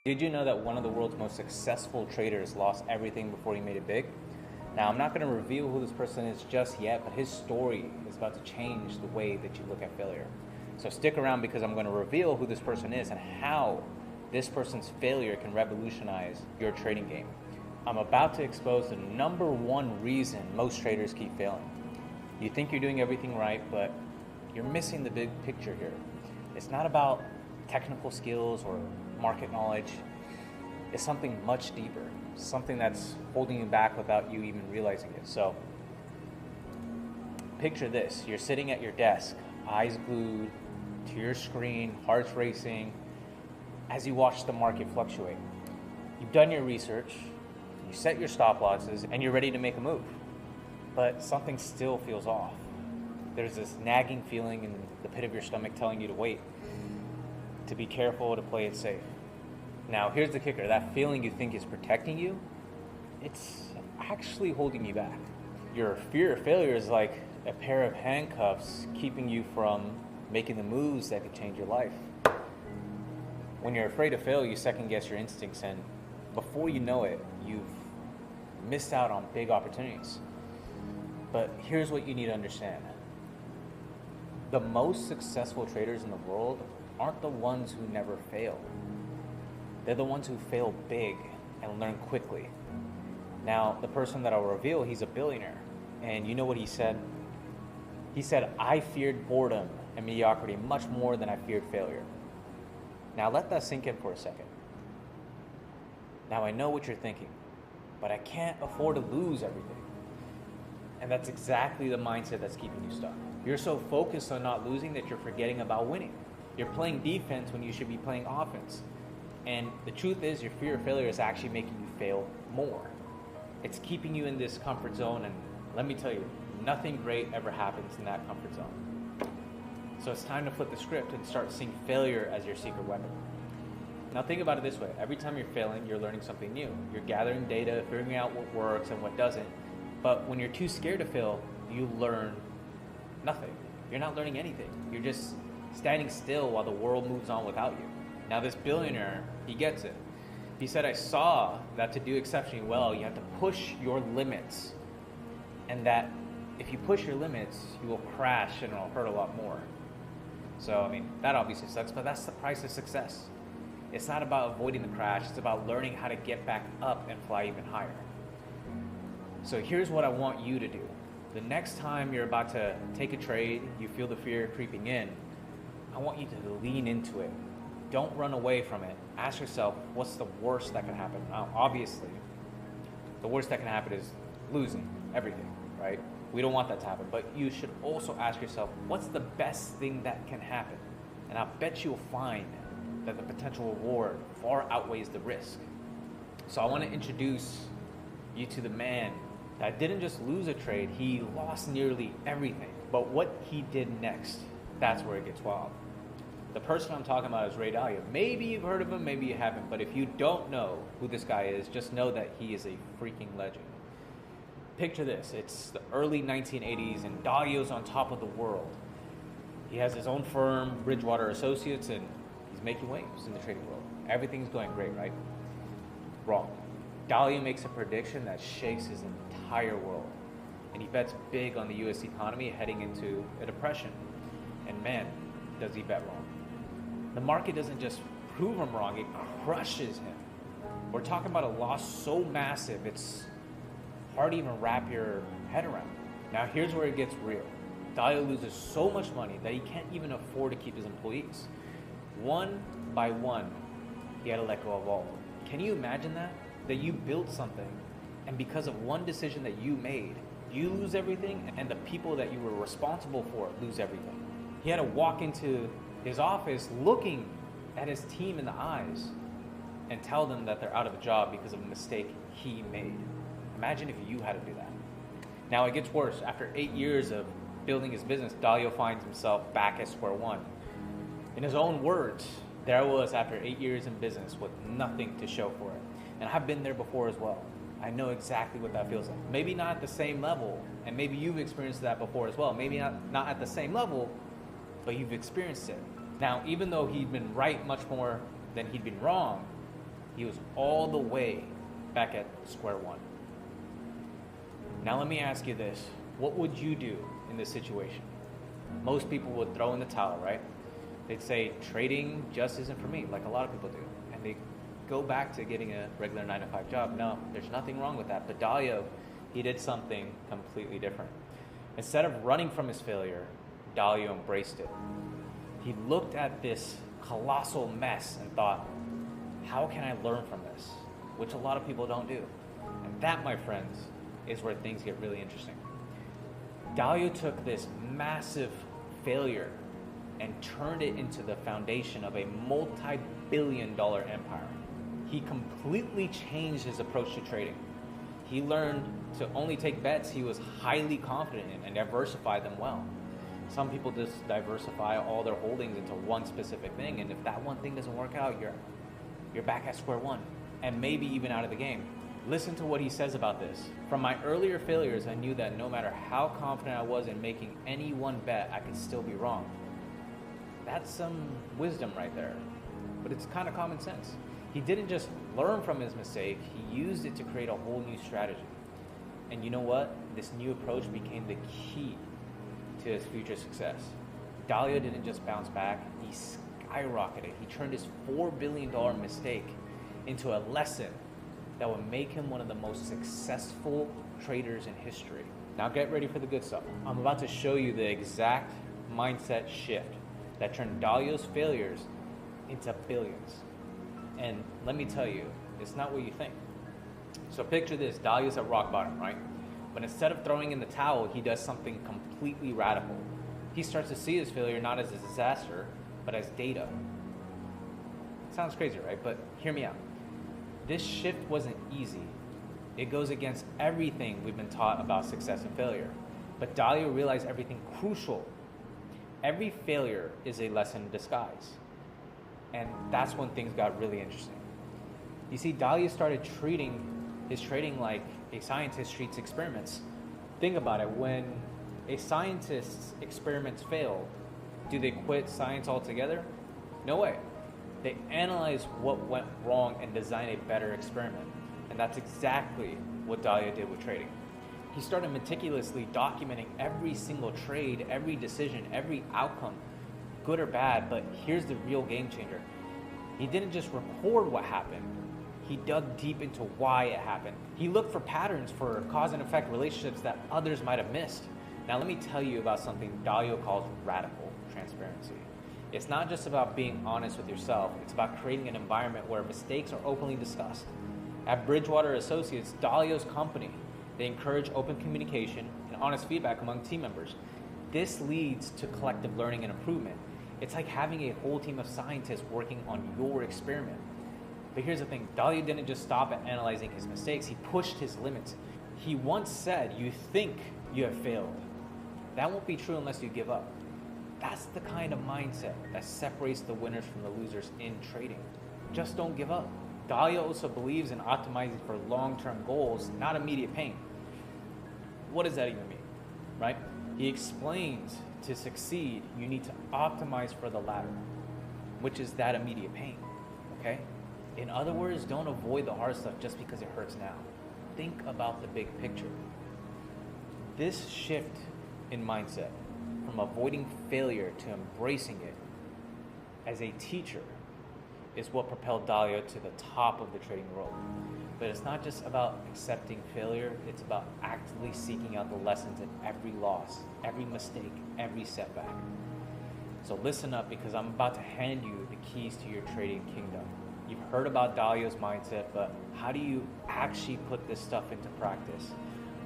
Did you know that one of the world's most successful traders lost everything before he made it big? Now, I'm not going to reveal who this person is just yet, but his story is about to change the way that you look at failure. So stick around because I'm going to reveal who this person is and how this person's failure can revolutionize your trading game. I'm about to expose the number one reason most traders keep failing. You think you're doing everything right, but you're missing the big picture here. It's not about technical skills or market knowledge. It's something much deeper, something that's holding you back without you even realizing it. So picture this: you're sitting at your desk, eyes glued to your screen, hearts racing as you watch the market fluctuate. You've done your research, you set your stop losses, and you're ready to make a move, but something still feels off. There's this nagging feeling in the pit of your stomach telling you to wait, to be careful, to play it safe. Now, here's the kicker: that feeling you think is protecting you, it's actually holding you back. Your fear of failure is like a pair of handcuffs keeping you from making the moves that could change your life. When you're afraid to fail, you second guess your instincts, and before you know it, you've missed out on big opportunities. But here's what you need to understand: the most successful traders in the world aren't the ones who never fail. They're the ones who fail big and learn quickly. Now, the person that I'll reveal, he's a billionaire. And you know what he said? He said, "I feared boredom and mediocrity much more than I feared failure." Now, let that sink in for a second. Now, I know what you're thinking, but I can't afford to lose everything. And that's exactly the mindset that's keeping you stuck. You're so focused on not losing that you're forgetting about winning. You're playing defense when you should be playing offense. And the truth is, your fear of failure is actually making you fail more. It's keeping you in this comfort zone, and let me tell you, nothing great ever happens in that comfort zone. So it's time to flip the script and start seeing failure as your secret weapon. Now think about it this way: every time you're failing, you're learning something new. You're gathering data, figuring out what works and what doesn't. But when you're too scared to fail, you learn nothing. You're not learning anything. You're just standing still while the world moves on without you. Now this billionaire, he gets it. He said, "I saw that to do exceptionally well, you have to push your limits. And that if you push your limits, you will crash and it'll hurt a lot more." So, that obviously sucks, but that's the price of success. It's not about avoiding the crash, it's about learning how to get back up and fly even higher. So here's what I want you to do. The next time you're about to take a trade, you feel the fear creeping in, I want you to lean into it. Don't run away from it. Ask yourself, what's the worst that can happen? Now, obviously, the worst that can happen is losing everything, right? We don't want that to happen. But you should also ask yourself, what's the best thing that can happen? And I bet you'll find that the potential reward far outweighs the risk. So I want to introduce you to the man that didn't just lose a trade, he lost nearly everything. But what he did next, that's where it gets wild. The person I'm talking about is Dalio. Maybe you've heard of him, maybe you haven't, but if you don't know who this guy is, just know that he is a freaking legend. Picture this: it's the early 1980s and Dalio's on top of the world. He has his own firm, Bridgewater Associates, and he's making waves in the trading world. Everything's going great, right? Wrong. Dalio makes a prediction that shakes his entire world, and he bets big on the US economy heading into a depression. And man, does he bet wrong. The market doesn't just prove him wrong, it crushes him. We're talking about a loss so massive, it's hard to even wrap your head around. Now here's where it gets real. Dalio loses so much money that he can't even afford to keep his employees. One by one, he had to let go of all of them. Can you imagine that? That you built something, and because of one decision that you made, you lose everything, and the people that you were responsible for lose everything. He had to walk into his office looking at his team in the eyes and tell them that they're out of a job because of a mistake he made. Imagine if you had to do that. Now it gets worse. After 8 years of building his business, Dalio finds himself back at square one. In his own words, there I was after 8 years in business with nothing to show for it. And I've been there before as well. I know exactly what that feels like. Maybe not at the same level, and maybe you've experienced that before as well. Maybe not at the same level, but you've experienced it. Now, even though he'd been right much more than he'd been wrong, He was all the way back at square one. Now let me ask you this. What would you do in this situation? Most people would throw in the towel, right? They'd say, trading just isn't for me, like a lot of people do. And they go back to getting a regular 9-to-5 job. No, there's nothing wrong with that. But Dalio, he did something completely different. Instead of running from his failure, Dalio embraced it. He looked at this colossal mess and thought, how can I learn from this? Which a lot of people don't do. And that, my friends, is where things get really interesting. Dalio took this massive failure and turned it into the foundation of a multi-billion-dollar empire. He completely changed his approach to trading. He learned to only take bets he was highly confident in and diversify them well. Some people just diversify all their holdings into one specific thing, and if that one thing doesn't work out, you're back at square one, and maybe even out of the game. Listen to what he says about this. From my earlier failures, I knew that no matter how confident I was in making any one bet, I could still be wrong. That's some wisdom right there, but it's kind of common sense. He didn't just learn from his mistake, he used it to create a whole new strategy. And you know what? This new approach became the key to his future success. Dalio didn't just bounce back, he skyrocketed. He turned his $4 billion mistake into a lesson that would make him one of the most successful traders in history. Now get ready for the good stuff. I'm about to show you the exact mindset shift that turned Dalio's failures into billions. And let me tell you, it's not what you think. So picture this, Dalio's at rock bottom, right? But instead of throwing in the towel, he does something completely radical. He starts to see his failure not as a disaster, but as data. Sounds crazy, right? But hear me out. This shift wasn't easy. It goes against everything we've been taught about success and failure. But Dalio realized everything crucial. Every failure is a lesson in disguise. And that's when things got really interesting. You see, Dalio started treating his trading like a scientist treats experiments. Think about it. When a scientist's experiments fail, do they quit science altogether? No way. They analyze what went wrong and design a better experiment. And that's exactly what Dalio did with trading. He started meticulously documenting every single trade, every decision, every outcome, good or bad, but here's the real game changer. He didn't just record what happened, he dug deep into why it happened. He looked for patterns for cause and effect relationships that others might have missed. Now let me tell you about something Dalio calls radical transparency. It's not just about being honest with yourself, it's about creating an environment where mistakes are openly discussed. At Bridgewater Associates, Dalio's company, they encourage open communication and honest feedback among team members. This leads to collective learning and improvement. It's like having a whole team of scientists working on your experiment. But here's the thing, Dalio didn't just stop at analyzing his mistakes, he pushed his limits. He once said, "You think you have failed. That won't be true unless you give up." That's the kind of mindset that separates the winners from the losers in trading. Just don't give up. Dalio also believes in optimizing for long-term goals, not immediate pain. What does that even mean, right? He explains to succeed, you need to optimize for the latter, which is that immediate pain, okay? In other words, don't avoid the hard stuff just because it hurts now. Think about the big picture. This shift in mindset, from avoiding failure to embracing it as a teacher, is what propelled Dalio to the top of the trading world. But it's not just about accepting failure, it's about actively seeking out the lessons in every loss, every mistake, every setback. So listen up, because I'm about to hand you the keys to your trading kingdom. You've heard about Dalio's mindset, but how do you actually put this stuff into practice?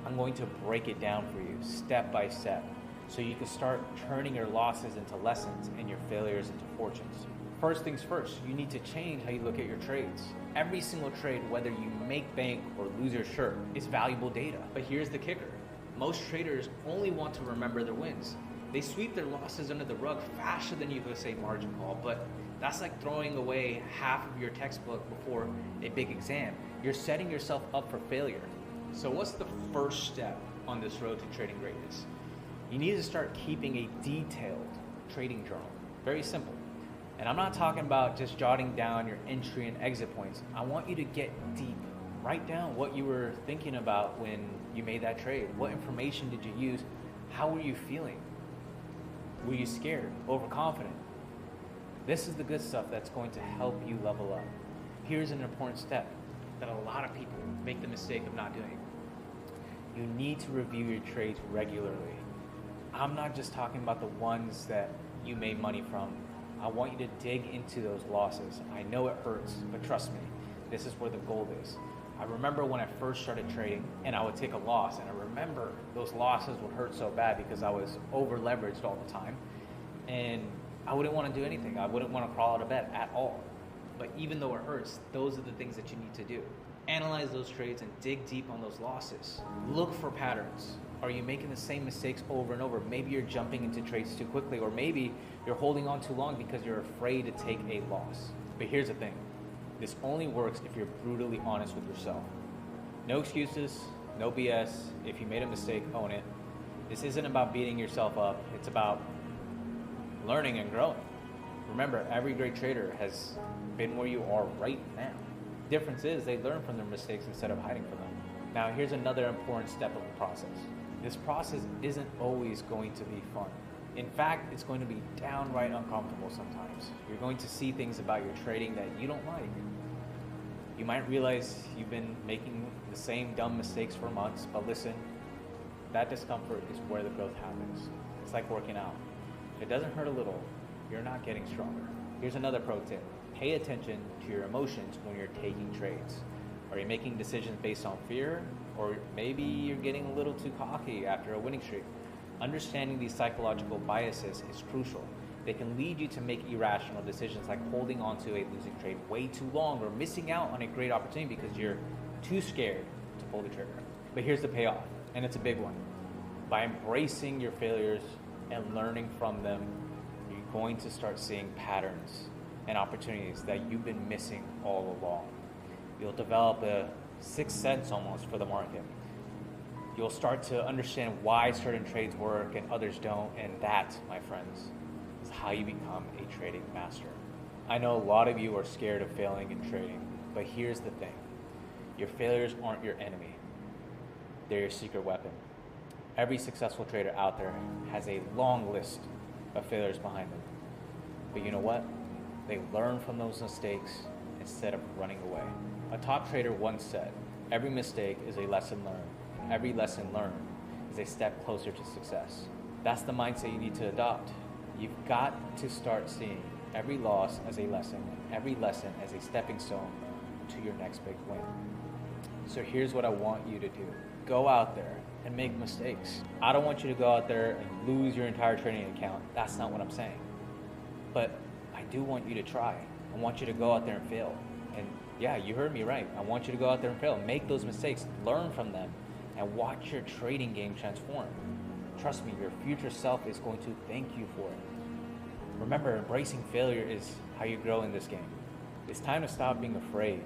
I'm going to break it down for you step by step, so you can start turning your losses into lessons and your failures into fortunes. First things first, you need to change how you look at your trades. Every single trade, whether you make bank or lose your shirt, is valuable data. But here's the kicker. Most traders only want to remember their wins. They sweep their losses under the rug faster than you could say margin call, but that's like throwing away half of your textbook before a big exam. You're setting yourself up for failure. So what's the first step on this road to trading greatness? You need to start keeping a detailed trading journal. Very simple. And I'm not talking about just jotting down your entry and exit points. I want you to get deep. Write down what you were thinking about when you made that trade. What information did you use? How were you feeling? Were you scared? Overconfident? This is the good stuff that's going to help you level up. Here's an important step that a lot of people make the mistake of not doing. You need to review your trades regularly. I'm not just talking about the ones that you made money from. I want you to dig into those losses. I know it hurts, but trust me, this is where the gold is. I remember when I first started trading and I would take a loss, and I remember those losses would hurt so bad because I was over leveraged all the time, and I wouldn't want to do anything. I wouldn't want to crawl out of bed at all. But even though it hurts, those are the things that you need to do. Analyze those trades and dig deep on those losses. Look for patterns. Are you making the same mistakes over and over? Maybe you're jumping into trades too quickly, or maybe you're holding on too long because you're afraid to take a loss. But here's the thing. This only works if you're brutally honest with yourself. No excuses, no BS. If you made a mistake, own it. This isn't about beating yourself up. It's about learning and growing. Remember, every great trader has been where you are right now. Difference is they learn from their mistakes instead of hiding from them. Now, here's another important step of the process. This process isn't always going to be fun. In fact, it's going to be downright uncomfortable sometimes. You're going to see things about your trading that you don't like. You might realize you've been making the same dumb mistakes for months, but listen, that discomfort is where the growth happens. It's like working out. If it doesn't hurt a little, you're not getting stronger. Here's another pro tip. Pay attention to your emotions when you're taking trades. Are you making decisions based on fear? Or maybe you're getting a little too cocky after a winning streak? Understanding these psychological biases is crucial. They can lead you to make irrational decisions like holding on to a losing trade way too long or missing out on a great opportunity because you're too scared to pull the trigger. But here's the payoff, and it's a big one. By embracing your failures and learning from them, you're going to start seeing patterns and opportunities that you've been missing all along. You'll develop a sixth sense almost for the market. You'll start to understand why certain trades work and others don't, and that, my friends, is how you become a trading master. I know a lot of you are scared of failing in trading, but here's the thing. Your failures aren't your enemy. They're your secret weapon. Every successful trader out there has a long list of failures behind them. But you know what? They learn from those mistakes instead of running away. A top trader once said, every mistake is a lesson learned. Every lesson learned is a step closer to success. That's the mindset you need to adopt. You've got to start seeing every loss as a lesson, every lesson as a stepping stone to your next big win. So here's what I want you to do. Go out there and make mistakes. I don't want you to go out there and lose your entire trading account. That's not what I'm saying. But I do want you to try. I want you to go out there and fail. And yeah, you heard me right. I want you to go out there and fail. Make those mistakes, learn from them, and watch your trading game transform. Trust me, your future self is going to thank you for it. Remember, embracing failure is how you grow in this game. It's time to stop being afraid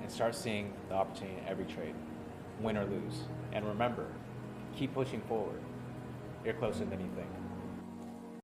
and start seeing the opportunity in every trade, win or lose. And remember, keep pushing forward. You're closer than you think.